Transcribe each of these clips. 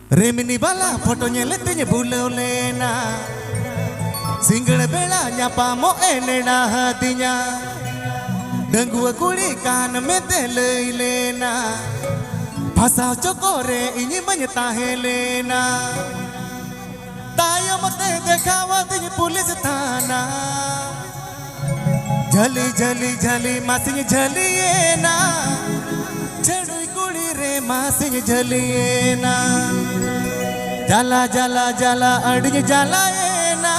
Remini bala fotonya letenya bulolena Single bela nyapa mo enena hatinya Dan gua kulikan metelelena Pasal cokore ini menyeta Helena Tayo mate dekawatinya pulis tanah Jali jali jali masih jaliena Cedui kuli re masih jaliena Jala jala jala adinya jalaena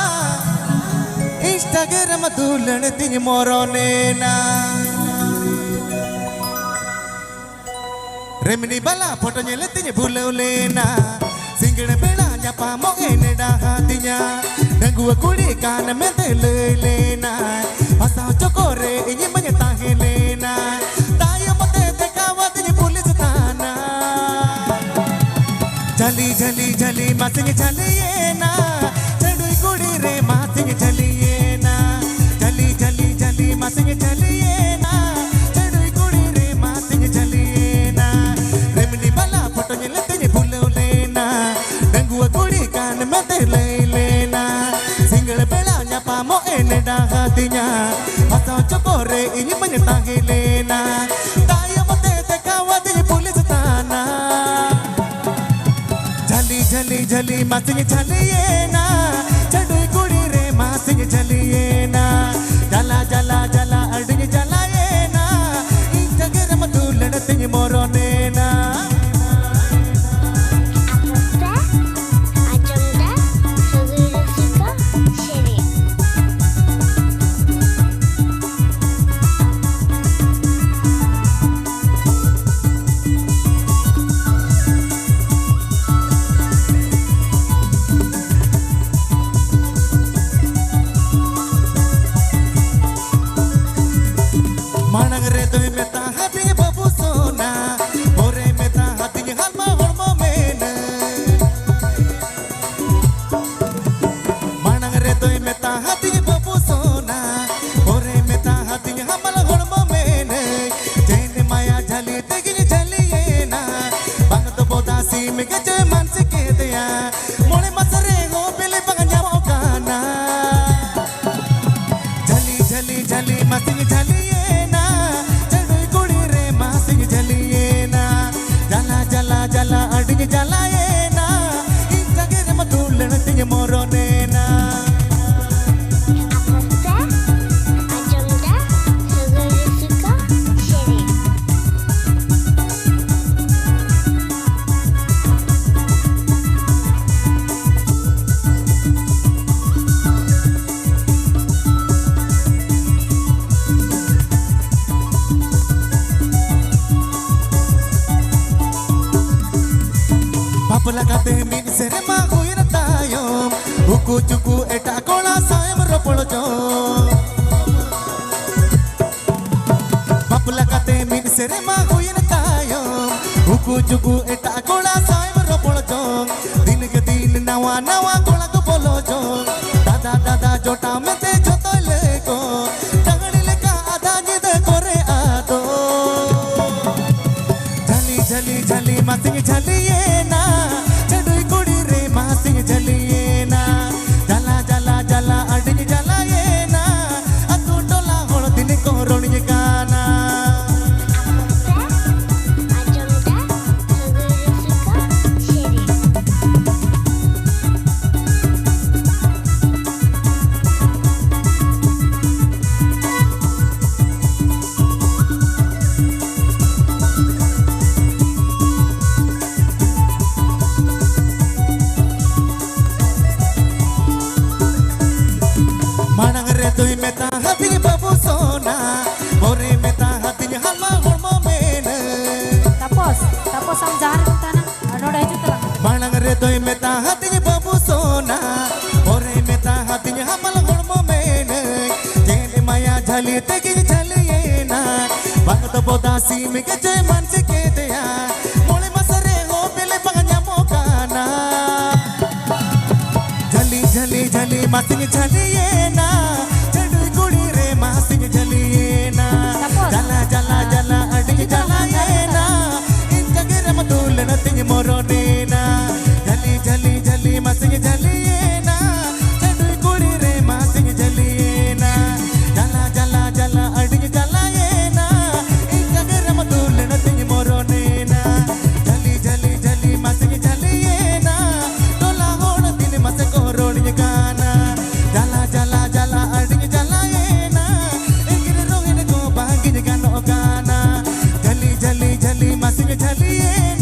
Instagram tulen tinya moronena Remini bala fotonya letinya bulolena Single bela nyapa mo eneda hatinya Dan gua kulikan metelelena Pasal cokore ini menyeta Helena Tayo mate dekawatinya pulis tanah Jali jali jali masih jaliena Cedui kudi re masih jaliena Jali jali jali masih jaliena Cedui kudi re masih jaliena Remini bala fotonya letenya bulolena Dan gua kulikan metelelena Single bela nyapa mo eneda hatinya Pasal cokore ini menyeta Helena Tayo mate dekawatinya pulis tanah Jali jali jali masih jaliena Cedui kudi re masih jaliena Jala jala jala adinya jalaena Instagram tulen tinya moronena Manang reto meta hatinya babusona Ore meta hatinya halma hormo mena Manang reto meta hatinya babusona Ore meta hatinya halma hormo mena Jene maya jali tegini jaliena Bangat bodasi mega jeman siketya Mole masare ho pele panganya mokana Jali jali jali masih jali Jala adinya jalaena Instagram tulen tinya moronena Papala kate min sere ma huira tayo Uku cuku eta kola sayam ropolo jo Papala kate min sere ma huira tayo Uku cuku eta kola sayam ropolo jo Din ke din nawa nawa kola ko bolo jo Dada dada jota mete joto leko Dangani leka adha jide kore ado Jali jali jali masing jaliena Cedui kudi re masing jaliena Jala jala jala adinya jalaena Aku dola hol dini koroninya kana Manang retoi meta hatinya babusona Ore meta hatinya halma hormo mena Tapos ang jahan kong tanang ano dahil ito lang Manang retoi meta hatinya babusona Ore meta hatinya halma hormo mena Jene maya jali tegini jaliena Bangat bodasi mega jeman siketya Mole masare ho pele panganya mokana Jali jali jali masih jaliena Cedui kudi re masih jaliena Jala jala jala adinya jalaena Instagram tulen tinya moronena ᱵᱟᱥᱤᱧ ᱡᱷᱟᱹᱞᱤᱭᱮᱱᱟ